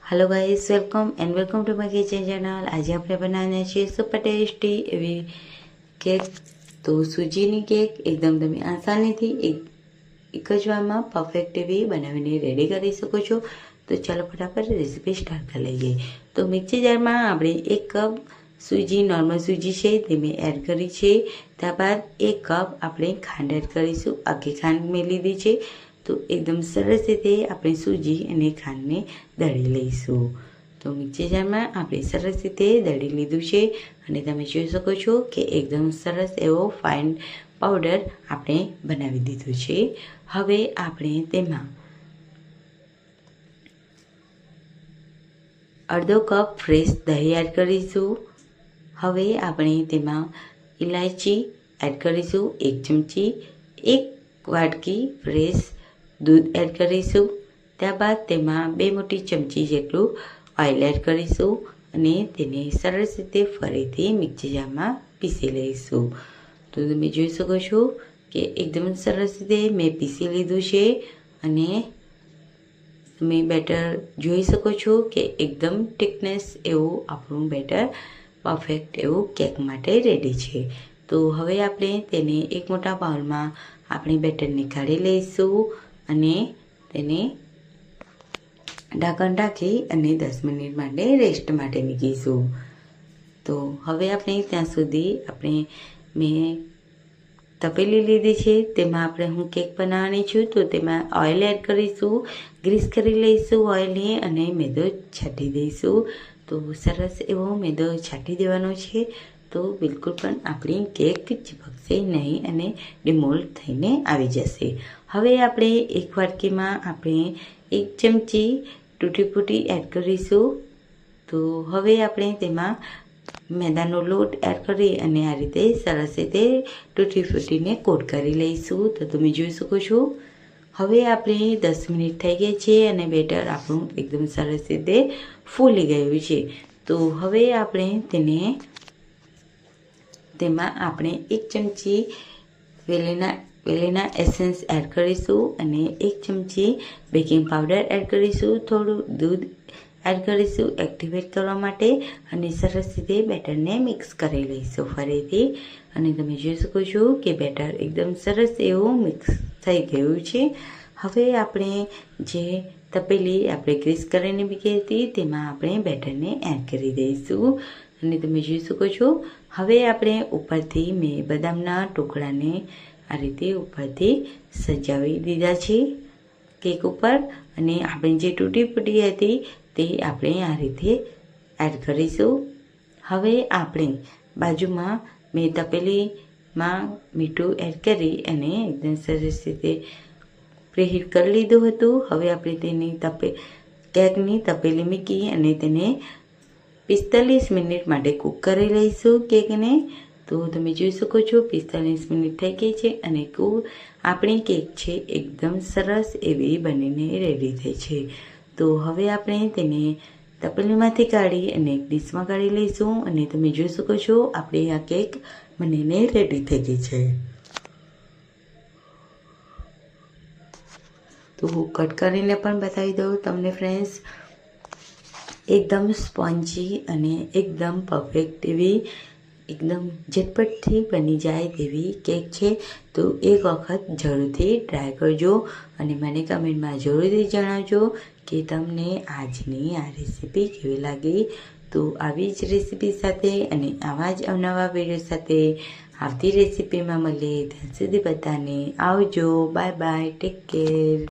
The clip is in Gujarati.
Hello guys, welcome to my kitchen channel. आज આપણે બનાવવાના છીએ સુપર ટેસ્ટી એવી કેક। તો સૂજીની કેક એકદમ તમે આસાનીથી એક જ વારમાં પરફેક્ટ એવી બનાવીને રેડી કરી શકો છો। તો ચાલો ફટાફટ રેસીપી સ્ટાર્ટ કરી લઈએ। તો મિક્સી જારમાં આપણે 1 કપ સૂજી, નોર્મલ સૂજી છે તે મેં એડ કરી છે। ત્યારબાદ 1 કપ આપણે ખાંડ એડ કરીશું। આખી ખાંડ મેં લીધી છે। તો એકદમ સરસ રીતે આપણે સૂજી અને ખાંડને દળી લઈશું। તો મિક્સર જારમાં આપણે સરસ રીતે દળી લીધું છે અને તમે જોઈ શકો છો કે એકદમ સરસ એવો ફાઇન પાવડર આપણે બનાવી દીધું છે। હવે આપણે તેમાં અડધો કપ ફ્રેશ દહીં એડ કરીશું। હવે આપણે તેમાં ઇલાયચી એડ કરીશું 1 ચમચી, 1 વાટકી ફ્રેશ दूध एड करीशू। त्यारबाद तेमां 2 मोटी चमची जेटलुं ऑइल एड करीशू अने तेने सरस रीते फरीथी मिक्सर जारमां पीसी लईशुं। तो तमे जोई शको छो के एकदम सरस रीते मैं पीसी लीधुं छे अने तमे बेटर जोई शको छो के एकदम थिकनेस एवुं आपणुं बेटर परफेक्ट एवुं केक माटे रेडी छे। तो हवे आपणे तेने एक मोटा बाउलमां आपणे बेटरने काढी लईशुं અને તેને ઢાંકણ ઢાંકી અને 10 મિનિટ માટે રેસ્ટ માટે મૂકીશું। તો હવે આપણે ત્યાં સુધી મેં તપેલી લીધી છે, તેમાં આપણે હું કેક બનાવવાની છું। તો તેમાં ઓઇલ એડ કરીશું, ગ્રીસ કરી લઈશું ઓઇલને અને મેદો છાંટી દઈશું। તો સરસ એવો મેદો છાંટી દેવાનો છે। તો બિલકુલ પણ આપણી કેક ચીપકશે નહીં અને ડિમોલ્ડ થઈને આવી જશે। હવે આપણે એક વાટકીમાં આપણે 1 ચમચી તૂટી ફૂટી એડ કરીશું। તો હવે આપણે તેમાં મેદાનો લોટ એડ કરી અને આ રીતે સરસ રીતે તૂટી ફૂટીને કોટ કરી લઈશું। તો તમે જોઈ શકો છો હવે આપણે 10 મિનિટ થઈ ગઈ છે અને બેટર આપણું એકદમ સરસ રીતે ફૂલી ગયું છે। તો હવે આપણે તેમાં આપણે 1 ચમચી વેલીના એસેન્સ એડ કરીશું અને 1 ચમચી બેકિંગ પાવડર એડ કરીશું। થોડું દૂધ એડ કરીશું એક્ટિવેટ કરવા માટે અને સરસ રીતે બેટરને મિક્સ કરી લઈશું ફરીથી। અને તમે જોઈ શકો છો કે બેટર એકદમ સરસ એવું મિક્સ થઈ ગયું છે। હવે આપણે જે તપેલી આપણે ગ્રીસ કરીને મૂકી હતી તેમાં આપણે બેટરને એડ કરી દઈશું અને તમે જોઈ શકો છો હવે આપણે ઉપરથી મેં બદામના ટુકડાને આ રીતે ઉપરથી સજાવી દીધા છે કેક ઉપર અને આપણે જે તૂટી ફૂટી હતી તે આપણે આ રીતે એડ કરીશું। હવે આપણે બાજુમાં મેં તપેલીમાં મીઠું એડ કરી અને એકદમ સરસ રીતે પ્રીહીટ કરી લીધું હતું। હવે આપણે તેની કેકની તપેલી મૂકી અને તેને 45 મિનિટ માટે કૂક કરી લઈશું કેકને। તો તમે જોઈ શકો છો 45 મિનિટ થઈ ગઈ છે અને આપણી કેક છે એકદમ સરસ એવી બનીને રેડી થઈ છે। તો હવે આપણે તેને તપેલીમાંથી કાઢી અને એક ડીશમાં કાઢી લઈશું અને તમે જોઈ શકો છો આપણી આ કેક બનીને રેડી થઈ ગઈ છે। તો હું કટ કરીને પણ બતાવી દઉં તમને ફ્રેન્ડ્સ, એકદમ સ્પોન્જી અને એકદમ પરફેક્ટ એવી एकदम झटपटથી બની જાય તેવી કેક છે। તો એક વખત જરૂરથી ટ્રાય કરજો અને મને કમેન્ટમાં જરૂરથી જણાવજો કે તમને આજની આ રેસીપી કેવી લાગી। તો આવી જ રેસીપી સાથે અને આવા જ અવનવા વિડીયો સાથે આવતી રેસીપીમાં મળીએ। ત્યાં સુધી બધાને આવજો, બાય બાય, ટેક કેર।